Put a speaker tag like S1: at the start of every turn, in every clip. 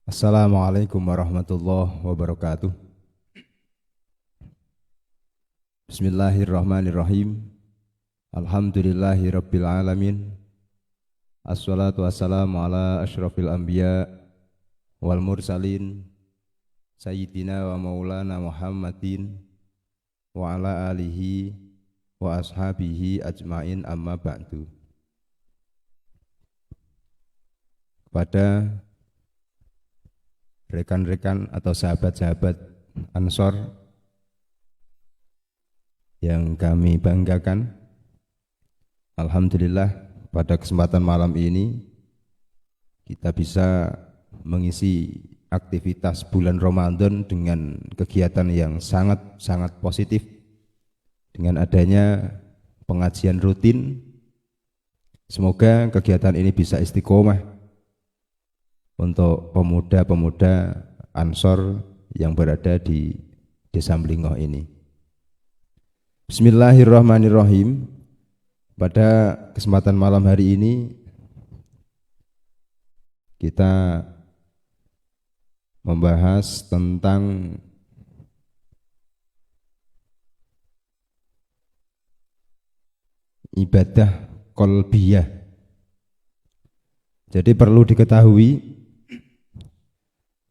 S1: Assalamualaikum warahmatullahi wabarakatuh. Bismillahirrahmanirrahim. Alhamdulillahi rabbil alamin. Assalatu wassalamu ala asyrafil anbiya wal mursalin Sayyidina wa maulana Muhammadin wa ala alihi wa ashabihi ajmain, amma ba'du. Kepada rekan-rekan atau sahabat-sahabat Ansor yang kami banggakan, alhamdulillah pada kesempatan malam ini kita bisa mengisi aktivitas bulan Ramadan dengan kegiatan yang sangat positif, dengan adanya pengajian rutin. Semoga kegiatan ini bisa istiqomah untuk pemuda-pemuda Ansor yang berada di Desa Mlingoh ini. Bismillahirrahmanirrahim. Pada kesempatan malam hari ini kita membahas tentang ibadah qalbiyah. Jadi perlu diketahui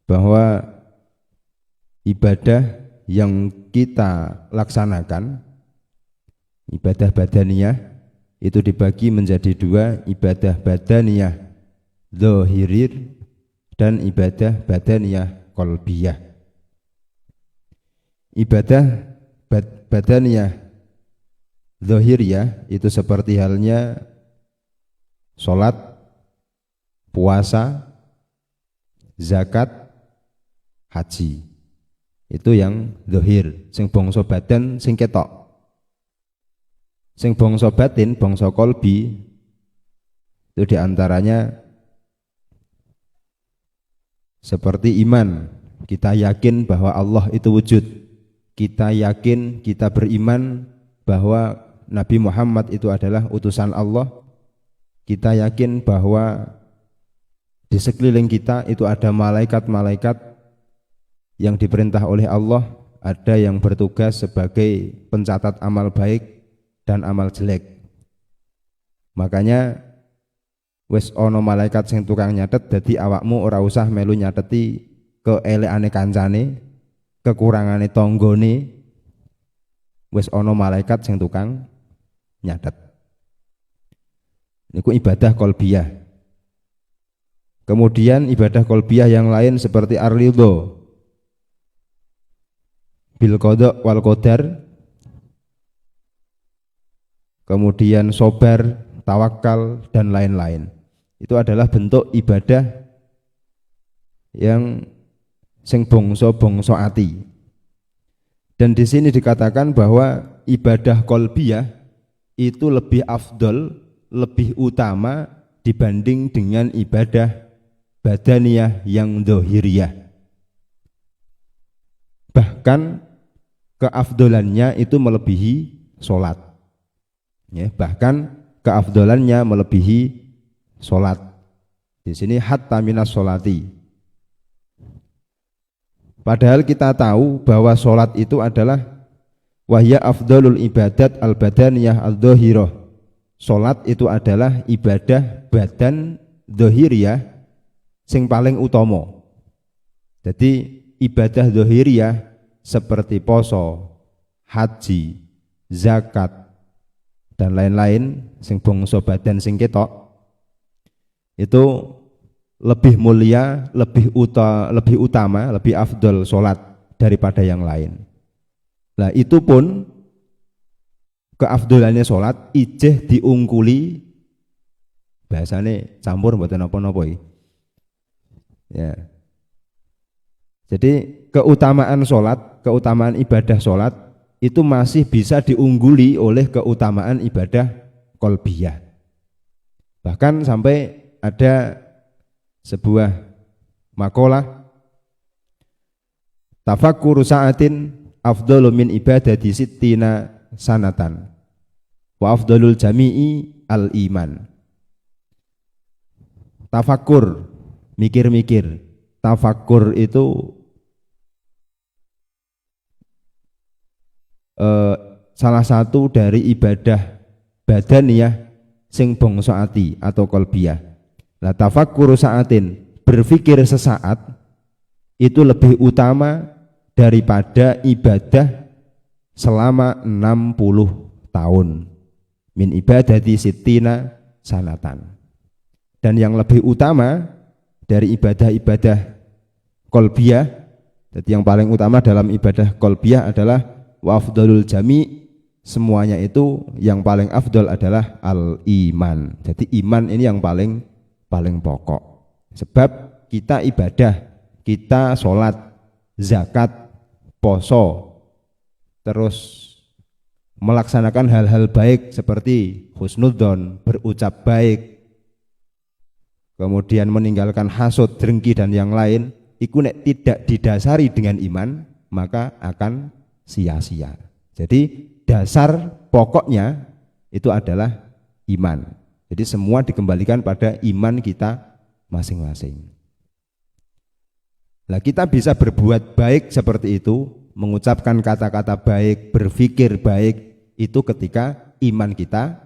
S1: bahwa ibadah yang kita laksanakan, ibadah badaniyah, itu dibagi menjadi dua: ibadah badaniyah zahiriyah dan ibadah badaniyah qalbiyah. Ibadah badaniyah zahiriyah itu seperti halnya sholat, puasa, zakat, haji. Itu yang zahir, sing bangsa badan, sing ketok. Sing bangsa batin, bangsa qalbi, itu diantaranya seperti iman. Kita yakin bahwa Allah itu wujud. Kita yakin, kita beriman bahwa Nabi Muhammad itu adalah utusan Allah. Kita yakin bahwa di sekeliling kita itu ada malaikat-malaikat yang diperintah oleh Allah, ada yang bertugas sebagai pencatat amal baik dan amal jelek. Makanya wis ana malaikat sing tukang nyatet, dadi awakmu ora usah melu nyateti keelekane kancane, kekurangane tanggane. Wis ana malaikat sing tukang nyatet. Niku ibadah qalbiyah. Kemudian ibadah qalbiyah yang lain seperti ar-ridho bil qada wal qadar, kemudian sabar, tawakal dan lain-lain. Itu adalah bentuk ibadah yang sing bangsa ati. Dan di sini dikatakan bahwa ibadah qalbiyah itu lebih afdol, lebih utama dibanding dengan ibadah badaniyah yang zahiriyah. Bahkan keafdolannya itu melebihi sholat, ya, bahkan keafdolannya melebihi sholat. Di sini hatta minas sholati. Padahal kita tahu bahwa sholat itu adalah wahya afdolul ibadat al-badaniyah al-dhahirah. Sholat itu adalah ibadah badan dhahiriyah sing paling utama. Jadi ibadah dhahiriyah seperti poso, haji, zakat dan lain-lain sing bangsa badan sing ketok itu lebih mulia, lebih utama, lebih afdol sholat daripada yang lain. Nah itu pun keafdolannya sholat ijeh diungkuli, bahasane campur mboten napa-napa iki. Ya. Jadi keutamaan sholat, keutamaan ibadah sholat itu masih bisa diungguli oleh keutamaan ibadah qalbiyah. Bahkan sampai ada sebuah makalah, tafakkuru sa'atin afdalu min ibadati sittina sanatan wa afdalul jami'i al-iman. Tafakkur, mikir-mikir, tafakur itu salah satu dari ibadah badaniyah sing bangsa ati atau qalbiyah. Lah tafakkur saatin, berpikir sesaat itu lebih utama daripada ibadah selama 60 tahun. Min ibadati sittina sanatan. Dan yang lebih utama dari ibadah-ibadah qalbiyah, jadi yang paling utama dalam ibadah qalbiyah adalah wa afdalul jami', semuanya itu yang paling afdal adalah al-iman. Jadi iman ini yang paling pokok. Sebab kita ibadah, kita sholat, zakat, poso, terus melaksanakan hal-hal baik seperti husnudzon, berucap baik, kemudian meninggalkan hasud, dengki dan yang lain, itu nek tidak didasari dengan iman, maka akan sia-sia. Jadi dasar pokoknya itu adalah iman. Jadi semua dikembalikan pada iman kita masing-masing. Nah, kita bisa berbuat baik seperti itu, mengucapkan kata-kata baik, berpikir baik, itu ketika iman kita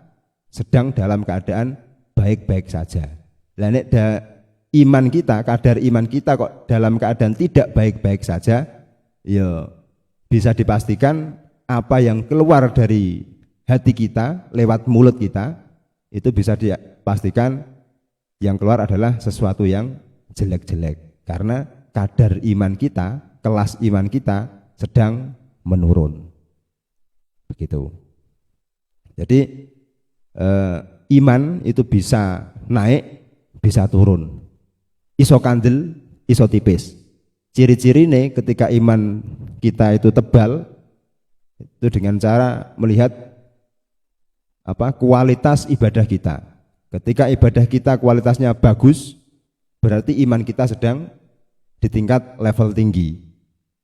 S1: sedang dalam keadaan baik-baik saja. Lah nek iman kita, kadar iman kita kok dalam keadaan tidak baik-baik saja, ya bisa dipastikan apa yang keluar dari hati kita lewat mulut kita itu bisa dipastikan yang keluar adalah sesuatu yang jelek-jelek, karena kadar iman kita, kelas iman kita sedang menurun. Begitu. Jadi iman itu bisa naik, bisa turun, iso kandel, iso tipis. Ciri-cirine ketika iman kita itu tebal itu dengan cara melihat kualitas ibadah kita. Ketika ibadah kita kualitasnya bagus, berarti iman kita sedang di tingkat level tinggi.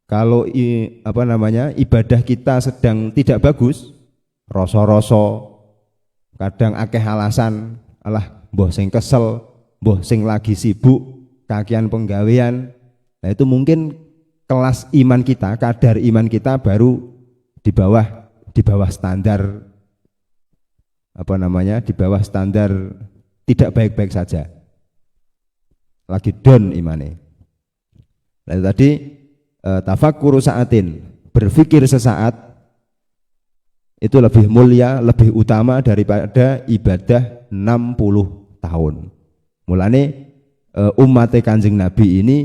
S1: Kalau ibadah kita sedang tidak bagus, rasa-rasa, kadang akeh alasan, alah mbah sing kesel, mbah sing lagi sibuk, kakian penggawean. Nah itu mungkin kelas iman kita, kadar iman kita baru di bawah standar di bawah standar tidak baik-baik saja. Lagi down imane. Lalu tadi tafakkur saatin, berpikir sesaat itu lebih mulia, lebih utama daripada ibadah 60 tahun. Mulane umat Kanjeng Nabi ini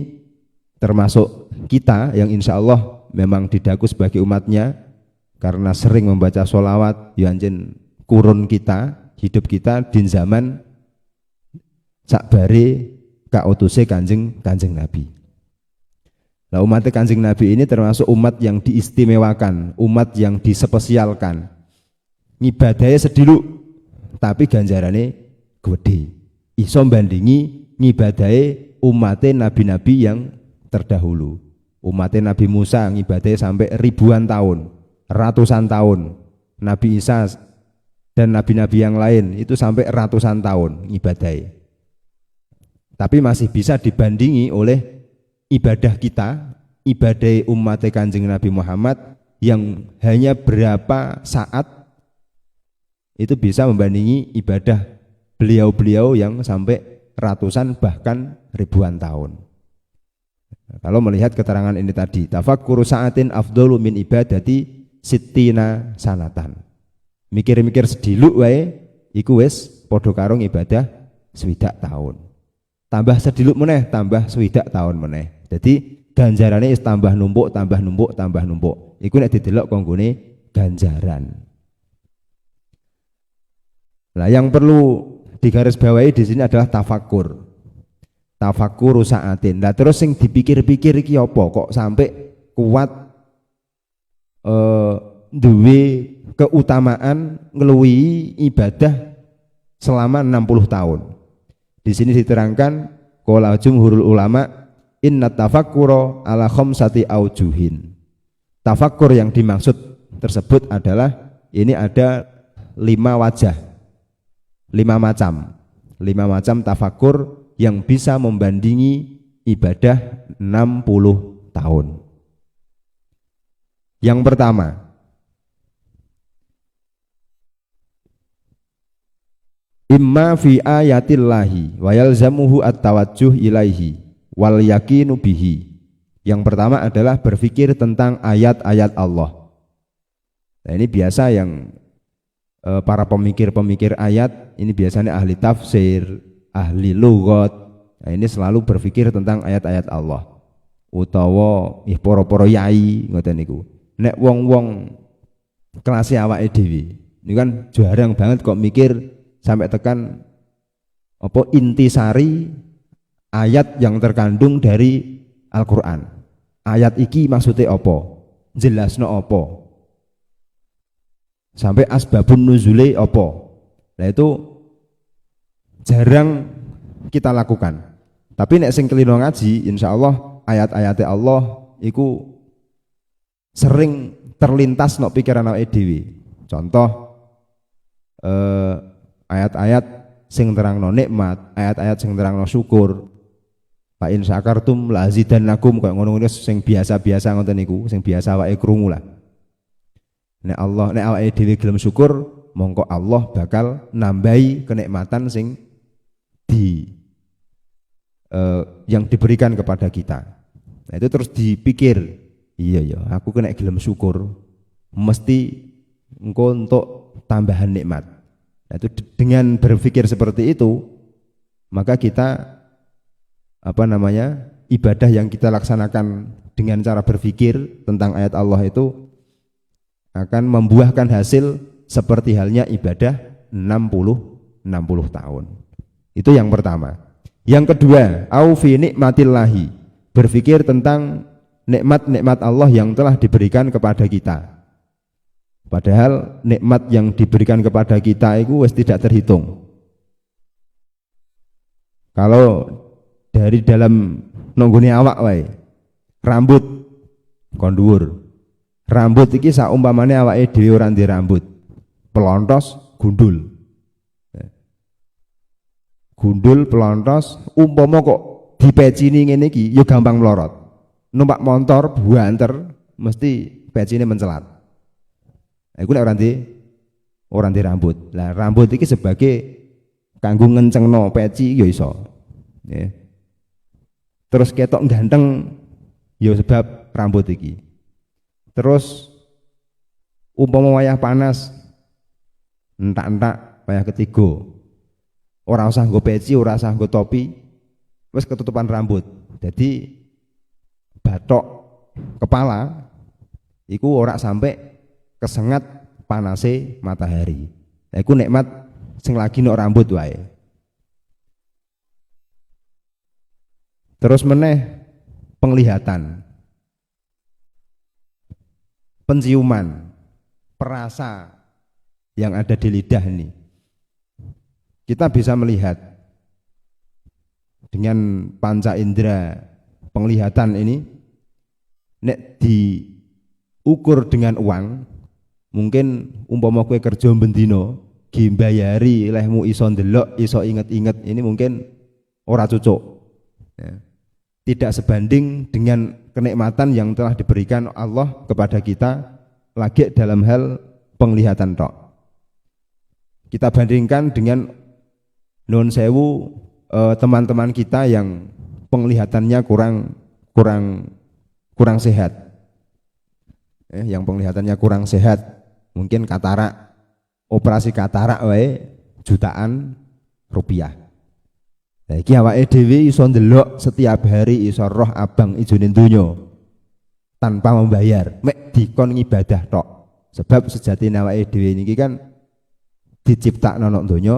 S1: termasuk kita yang insya Allah memang didaku sebagai umatnya karena sering membaca sholawat, yanjen kurun kita, hidup kita di zaman sakbare kautuse Kanjeng Nabi. Nah, umat Kanjeng Nabi ini termasuk umat yang diistimewakan, umat yang dispesialkan. Ngibadahnya sediluk, tapi ganjarannya gede. Iso bandingi ngibadahe umatnya nabi-nabi yang terdahulu. Umatnya Nabi Musa ngibadahe sampai ribuan tahun, ratusan tahun. Nabi Isa dan nabi-nabi yang lain itu sampai ratusan tahun ngibadahe. Tapi masih bisa dibandingi oleh ibadah kita, ibadah umat Kanjeng Nabi Muhammad yang hanya berapa saat itu bisa membandingi ibadah beliau-beliau yang sampai ratusan bahkan ribuan tahun. Nah, kalau melihat keterangan ini tadi, tafakkur sa'atin afdalu min ibadati sittina sanatan. Mikir-mikir sediluk wae iku wis padha karo ibadah 60 tahun. Tambah sediluk meneh, tambah 60 tahun meneh. Jadi ganjarane is tambah numpuk. Iku nek didelok konggone ganjaran. Nah, yang perlu digarisbawahi di sini adalah tafakur. Tafakur saatin. Nah, terus sing dipikir-pikir iki apa kok sampai kuat duwe keutamaan ngeluwi ibadah selama 60 tahun. Di sini diterangkan qala jumhurul ulama inna tafakkura ala khamsati aujuhin. Tafakkur yang dimaksud tersebut adalah ini ada 5 wajah, 5 macam tafakkur yang bisa membandingi ibadah 60 tahun. Yang pertama, imma fi ayatillahi wa yalzamuhu at-tawajjuh ilaihi wal yaqinu bihi. Yang pertama adalah berpikir tentang ayat-ayat Allah. Nah, ini biasa yang para pemikir-pemikir ayat, ini biasanya ahli tafsir, ahli lughat. Nah, ini selalu berpikir tentang ayat-ayat Allah. Utawa para-para yai ngoten niku. Nek wong-wong kelas awake dhewe, ini kan jarang banget kok mikir sampai tekan apa intisari ayat yang terkandung dari Al-Qur'an. Ayat iki maksudnya apa? Jelasno apa? Sampai asbabun nuzule apa? Nah itu jarang kita lakukan. Tapi nek sing kelino ngaji, insyaallah ayat-ayat Allah iku sering terlintas no pikiran awake dhewe. Contoh ayat-ayat sing terangno nikmat, ayat-ayat sing terangno syukur. Fa in syakartum la azidannakum, kaya ngono-ngono sing biasa-biasa ngoten niku, sing biasa awake krungu lah. Nek awake dhewe gelem syukur, mongko Allah bakal nambahi kenikmatan sing yang diberikan kepada kita. Nah itu terus dipikir, iya ya, aku kena gelem syukur, mesti engko untuk tambahan nikmat. Nah, itu dengan berpikir seperti itu, maka kita ibadah yang kita laksanakan dengan cara berpikir tentang ayat Allah itu akan membuahkan hasil seperti halnya ibadah 60 tahun. Itu yang pertama. Yang kedua, au fi nikmatillahi, berpikir tentang nikmat-nikmat Allah yang telah diberikan kepada kita. Padahal nikmat yang diberikan kepada kita itu wis tidak terhitung. Kalau dari dalam nonggone awak wae, rambut kon dhuwur. Rambut iki saumpamane awake dhewe ora ndek rambut, pelontos, gundul. Gundul, pelontos, umpama kok dipecini ngene iki ya gampang melorot. Numpak motor buanter mesti pecine mencelat. Iku nek ora ndek rambut. Lah rambut iki sebagai kanggo ngencengno peci ya iso. Nggih. Terus ketok ganteng ya sebab rambut iki. Terus umpama wayah panas entak-entak wayah ketiga, ora usah nggo peci, ora usah nggo topi, wis ketutupan rambut. Jadi batok kepala iku ora sampai kesengat panase matahari. Nah, iku nikmat sing lagi nok rambut wae. Terus meneh penglihatan, penciuman, perasa yang ada di lidah ini. Kita bisa melihat dengan panca indera penglihatan ini, nek diukur dengan uang, mungkin umpama kowe kerja bendino, gimbayari lehmu iso ndelok, iso inget-inget, ini mungkin ora cocok. Ya. Tidak sebanding dengan kenikmatan yang telah diberikan Allah kepada kita lagi dalam hal penglihatan tok. Kita bandingkan dengan nun sewu teman-teman kita yang penglihatannya kurang sehat, yang penglihatannya kurang sehat, mungkin katarak, operasi katarak wae jutaan rupiah. Lah iki awake dhewe iso ndelok setiap hari, iso roh abang ijone donya tanpa membayar, mek dikon ngibadah tok. Sebab sejatine awake dhewe niki kan diciptakno nang donya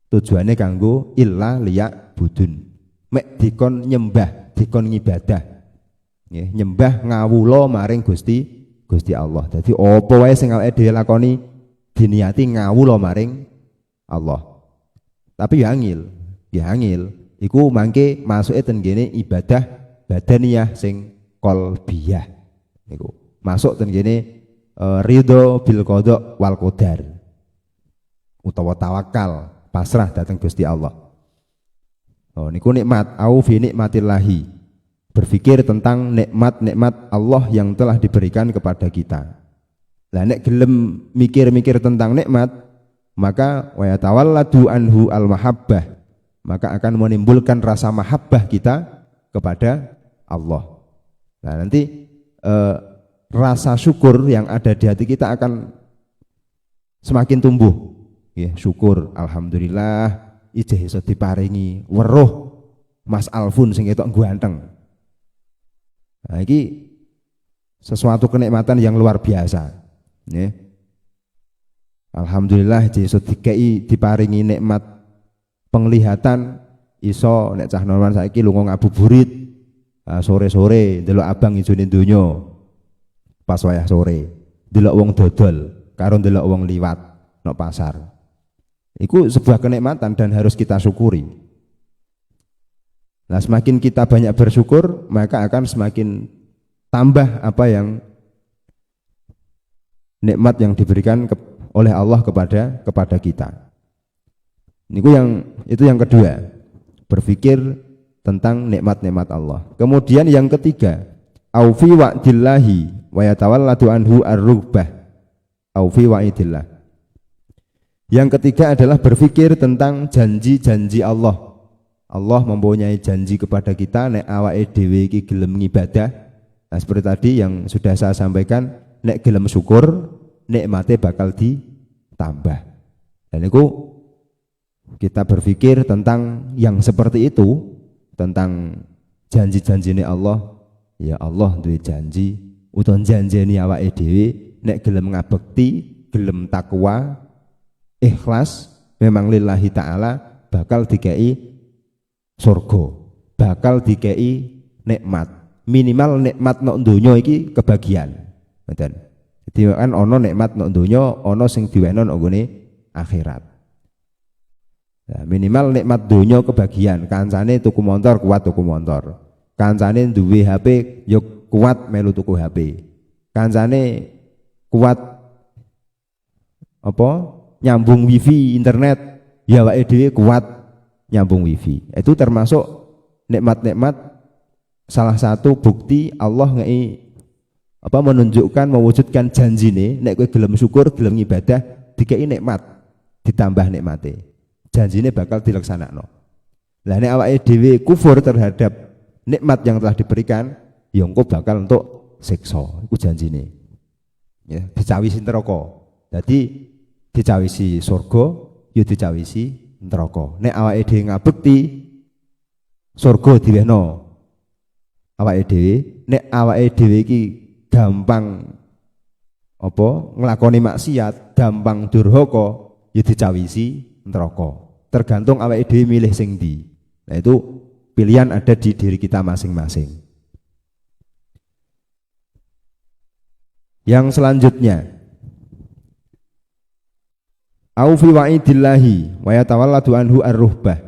S1: tujuannya kanggo illa liya budun, mek dikon nyembah, dikon ngibadah, nggih, nyembah ngawula maring Gusti Allah. Dadi apa wae sing awake dhewe lakoni diniati ngawula maring Allah. Tapi ya angel, iku mangke masuke ten kene ibadah badaniyah sing qalbiyah. Niku masuk ten kene ridho bil qada wal qadar, utawa tawakal, pasrah datang Gusti Allah. Oh, niku nikmat, au fi nikmatillahi. Berpikir tentang nikmat-nikmat Allah yang telah diberikan kepada kita. Lah nek gelem mikir-mikir tentang nikmat, maka wa yatawalladu anhu al-mahabbah, maka akan menimbulkan rasa mahabbah kita kepada Allah. Nah, nanti rasa syukur yang ada di hati kita akan semakin tumbuh. Ya, syukur, alhamdulillah ijeh iso diparingi weruh Mas Alfun sing ketok ganteng. Nah, ini sesuatu kenikmatan yang luar biasa. Ya. Alhamdulillah iso diparingi nikmat penglihatan, iso nek cah normal saiki lunga ngabuburit sore-sore ndelok abang ijone donya pas wayah sore, ndelok wong dodol karo ndelok wong liwat nang pasar. Itu sebuah kenikmatan dan harus kita syukuri. Nah, semakin kita banyak bersyukur, maka akan semakin tambah apa yang nikmat yang diberikan oleh Allah kepada kita. Itu yang kedua, berpikir tentang nikmat-nikmat Allah. Kemudian yang ketiga, aufi wa'dillahi wa yatawalladu anhu ar-rughbah. Aufi wa'idillah. Yang ketiga adalah berpikir tentang janji-janji Allah. Allah mempunyai janji kepada kita nek awake dhewe iki gelem ngibadah. Nah, seperti tadi yang sudah saya sampaikan, nek gelem syukur, nikmate bakal ditambah. Dan itu kita berpikir tentang yang seperti itu, tentang janji-janjine Allah. Ya Allah duwe janji, utawa janjeni awake dhewe nek gelem ngabekti, gelem takwa, ikhlas memang lillahi ta'ala, bakal dikei surga, bakal dikei nikmat. Minimal nikmat nok donya iki kebagian. Ngoten. Jadi kan ana nikmat nok donya, ana sing diwehno nang nggone akhirat. Nah, minimal nikmat donya kebagian. Kancane tuku motor kuat tuku motor. Kancane duwe HP yo kuat melu tuku HP. Kancane kuat apa? Nyambung wifi internet, ya awake dhewe kuat nyambung wifi. Itu termasuk nikmat-nikmat, salah satu bukti Allah menunjukkan, mewujudkan janjine nek kowe gelem syukur, gelem ibadah, dikei nikmat, ditambah nikmate. Janjine bakal dilaksanakno. Lah nek awake dhewe kufur terhadap nikmat yang telah diberikan, ya engko bakal untuk siksa. Iku janjine. Ya, dicawisi neraka. Dadi dicawisi surga, ya dicawisi neraka. Nek awake dhewe ngabekti, surga diwehno awake dhewe. Nek awake dhewe iki gampang apa nglakoni maksiat, gampang durhaka, ya dicawisi neraka. Tergantung awake dhewe milih sing ndi. Nah, itu pilihan ada di diri kita masing-masing. Yang selanjutnya, au fi wa'idillahi wa yatawalladu anhu ar-ruhbah.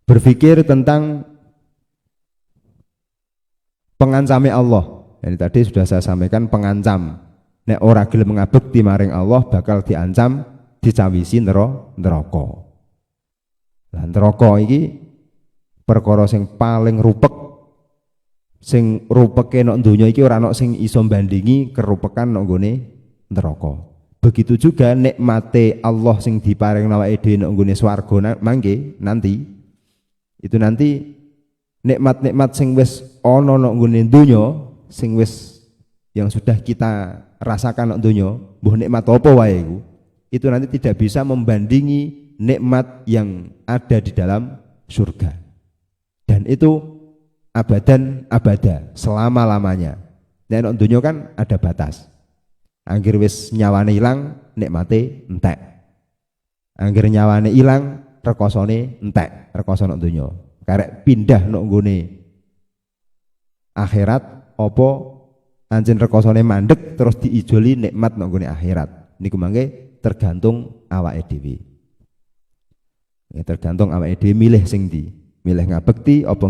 S1: Berpikir tentang pengancame Allah. Jadi tadi sudah saya sampaikan pengancam. Nek ora gelem ngabekti maring Allah bakal diancam, dicawisi neraka. Lah neraka iki perkara sing paling rupek, sing rupeke nek donya iki ora ana sing iso bandingi kerupekan nek nggone neraka. Begitu juga nikmate Allah sing diparing awake dhewe nek nggone swarga mangke nanti. Itu nanti nikmat-nikmat sing wis ana nek nggone donya, sing wis yang sudah kita rasakan nek donya, mbuh nikmat apa wae iku, itu nanti tidak bisa membandingi nikmat yang ada di dalam surga. Dan itu abadan abada, selama-lamanya. Nek donya kan ada batas. Anggir wis nyawane ilang, nikmate entek. Anggir nyawane ilang, rekosone entek, rekoso nek donya. Karek pindah nek nggone akhirat apa anjen rekosone mandek terus diijoli nikmat nek nggone akhirat. Niku mangke tergantung awake dhewe. Ya, tergantung awake dhewe milih sing ndi. Milih ngabekti apa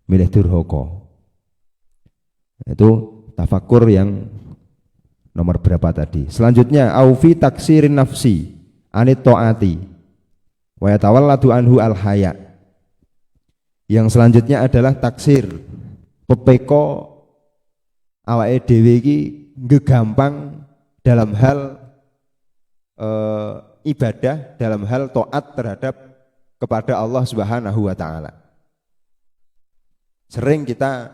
S1: milih durhaka. Itu tafakur yang nomor berapa tadi? Selanjutnya aufi taksirin nafsi anit taati Wa yatawalladu anhu al-haya. Yang selanjutnya adalah taksir. Pepeko awake dhewe iki gegampang dalam hal ibadah, dalam hal taat terhadap kepada Allah Subhanahu wa taala. Sering kita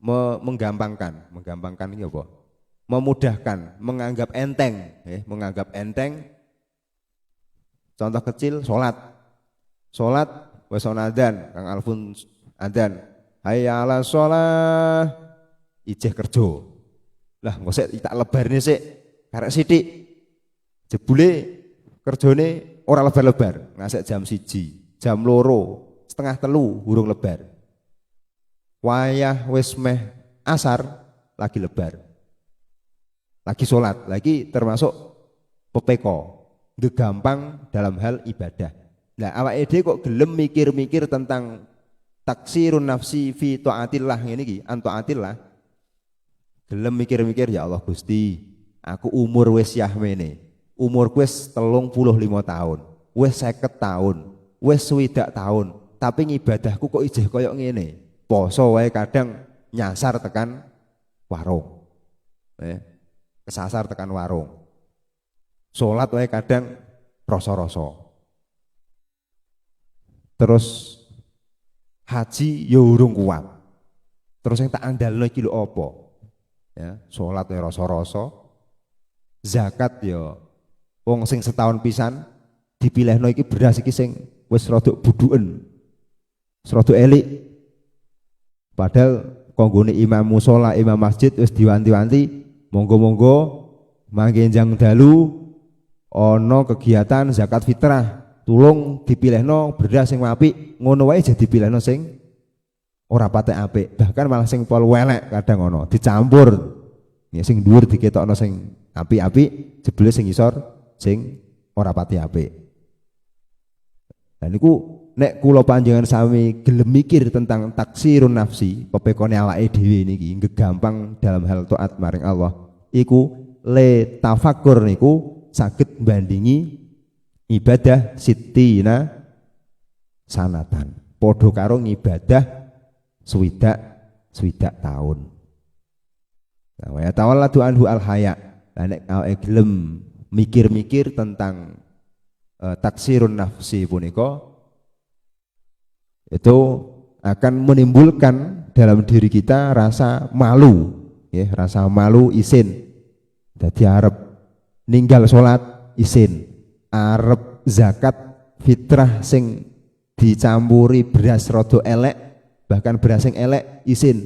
S1: menggampangkan ini apa? Memudahkan, menganggap enteng. Contoh kecil, sholat wes adzan, Kang Alfun adzan, hayya 'alas shalah, ijeh kerja. Lah engko sik tak lebarne sik, karek sithik. Jebule kerjane ora lebar-lebar, ngasek jam 1, jam 2, setengah 3 urung lebar. Wayah wis meh asar lagi lebar. Lagi sholat, lagi termasuk pepeko, gegampang dalam hal ibadah. Nah, awake dhewe kok gelem mikir-mikir tentang taksirun nafsi fi taatillah ngene iki, an taatillah. Gelem mikir-mikir, ya Allah Gusti, aku umur wis yahmene. Umurku wis 35 tahun, wis 50 tahun, wis 60 tahun, tapi ngibadahku kok ijeh koyo ngene. Poso wae kadang nyasar tekan warung. Kesasar tekan warung. Salat wae kadang rasa-rasa. Terus haji ya urung kuat. Terus yang tak andalno iki lho apa? Ya, salat ya rasa-rasa. Zakat ya wong sing setahun pisan dipilihno iki beras iki sing wis rada buduken. Wis rada elik. Padahal konggone imam mushola, imam masjid wis diwanti-wanti, monggo-monggo mangke njang dalu ana kegiatan zakat fitrah. Tulung dipilihno beras sing apik, ngono wae jadi dipilihno sing ora patek apik, bahkan malah sing pol welek kadang ngono, dicampur. Ya sing dhuwur diketokno sing apik-apik, jebule sing isor sing ora pati apik. Lah niku nek kula panjenengan sami gelem mikir tentang taksirun nafsi, pepekone awake dhewe niki gegampang dalam hal taat maring Allah, iku le tafakkur niku saged bandingi ibadah sittina sanatan, padha karo ngibadah swidak tahun. Nah, wa tawalladu anhu al-haya. Lah nek awake gelem mikir-mikir tentang taksirun nafsi punika, itu akan menimbulkan dalam diri kita rasa malu, ya, rasa malu isin. Dadi arep ninggal salat isin, arep zakat fitrah sing dicampuri beras rada elek, bahkan beras sing elek isin.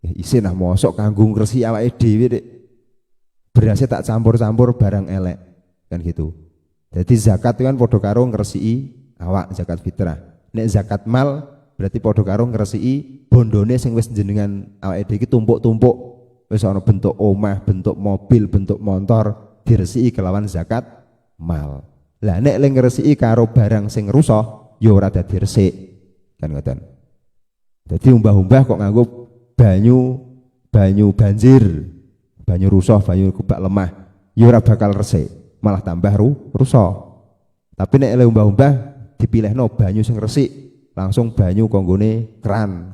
S1: Ya, isin lah mosok kanggo ngresiki awake dhewe nek berasnya tak campur-campur barang elek, kan gitu. Jadi zakat itu kan padha karo ngresiki awak, zakat fitrah. Nek zakat mal berarti padha karo ngresiki bondone sing wis jenengan awake dhewe iki tumpuk-tumpuk, wis ana bentuk omah, bentuk mobil, bentuk motor, diresiki kelawan zakat mal. Lah nek le ngresiki karo barang sing rusak ya ora dadi resik, kan ngoten. Dadi umbah-umbah kok nganggo banyu banjir, banyu rusak, banyu kubak lemah, ya ora bakal resik, malah tambah rusak. Tapi nek le umbah-umbah dipilihno banyu sing resik, langsung banyu konggone keran,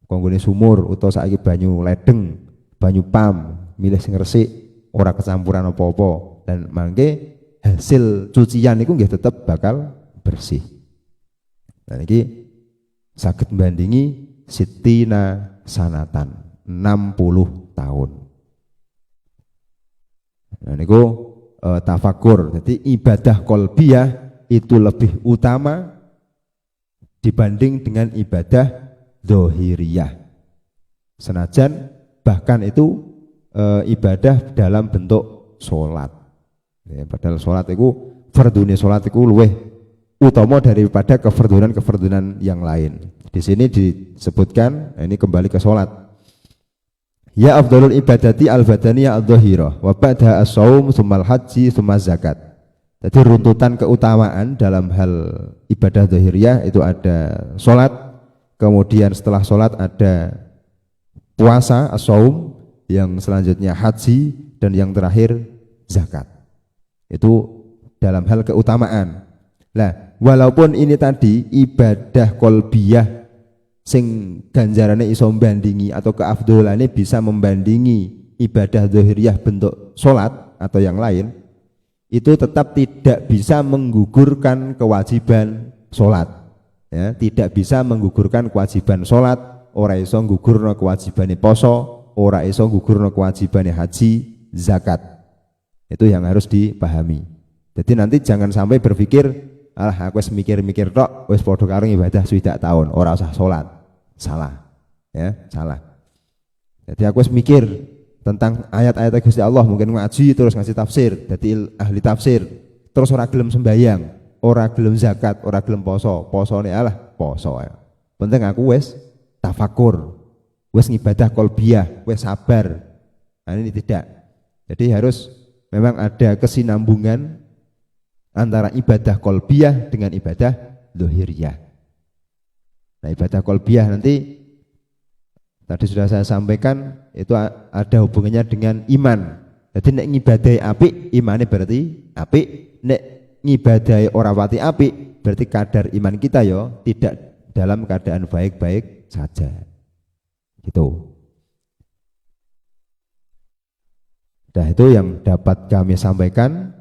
S1: konggone sumur, utawa saiki banyu ledeng, banyu pam, milih sing resik, ora kecampuran apa-apa, dan mangke hasil cucian itu nggih tetep bakal bersih. Nah iki saged membandingi sittina sanatan, 60 tahun. Nah niku tafakur. Jadi ibadah qalbiyah itu lebih utama dibanding dengan ibadah zahiriyah. Senajan bahkan itu ibadah dalam bentuk sholat. Ya, padahal sholat itu fardune sholat itu luweh utama daripada kefardunan yang lain. Di sini disebutkan, ini kembali ke sholat. Ya afdalul ibadati al-badaniyah al-dhahirah wa ba'da as-shaum tsummal haji tsumma zakat. Jadi runtutan keutamaan dalam hal ibadah zahiriyah itu ada sholat, kemudian setelah sholat ada puasa as-shaum, yang selanjutnya haji, dan yang terakhir zakat. Itu dalam hal keutamaan. Nah, walaupun ini tadi ibadah kolbiyah sing ganjarane iso membandingi atau keafdolane bisa membandingi ibadah zahiriyah bentuk sholat atau yang lain, itu tetap tidak bisa menggugurkan kewajiban sholat. Ya, tidak bisa menggugurkan kewajiban sholat, ora iso nggugurno kewajibane poso, ora iso nggugurno kewajibane haji, zakat. Itu yang harus dipahami. Jadi nanti jangan sampai berpikir, alah aku wis mikir-mikir tok, wis padha karo ibadah swidak tahun, ora usah sholat. Salah. Ya, salah. Jadi aku wis mikir tentang ayat-ayat Gusti Allah, mungkin ngaji terus ngasih tafsir, jadi ahli tafsir, terus ora gelem sembayang, ora gelem zakat, ora gelem poso, posone alah poso ya. Penting aku wis tafakur, wis ngibadah kolbiyah, wis sabar. Nah, ini tidak. Jadi harus memang ada kesinambungan antara ibadah kolbiyah dengan ibadah zahiriyah. Nah, ibadah kolbiyah nanti tadi sudah saya sampaikan itu ada hubungannya dengan iman. Jadi nek ngibadahi apik, imane berarti apik. Nek ngibadahi ora pati apik, berarti kadar iman kita yo tidak dalam keadaan baik-baik saja. Gitu. Nah, itu yang dapat kami sampaikan.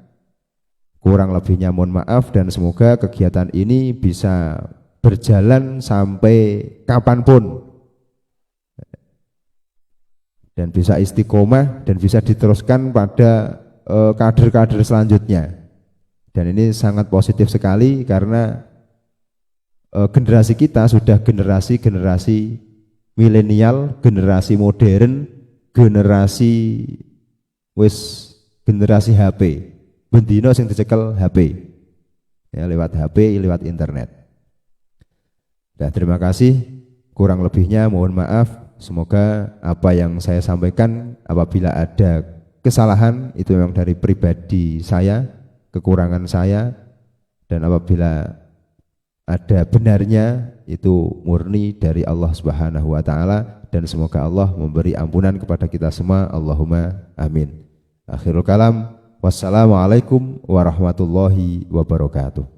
S1: Kurang lebihnya mohon maaf dan semoga kegiatan ini bisa berjalan sampai kapanpun dan bisa istiqomah dan bisa diteruskan pada kader-kader selanjutnya. Dan ini sangat positif sekali karena generasi kita sudah generasi milenial, generasi modern, generasi HP. Bendino sing dicekel HP. Ya, lewat HP, lewat internet. Nah, terima kasih. Kurang lebihnya mohon maaf. Semoga apa yang saya sampaikan apabila ada kesalahan itu memang dari pribadi saya, kekurangan saya, dan apabila ada benarnya itu murni dari Allah Subhanahu wa taala, dan semoga Allah memberi ampunan kepada kita semua. Allahumma amin. Akhirul kalam. Wassalamualaikum warahmatullahi wabarakatuh.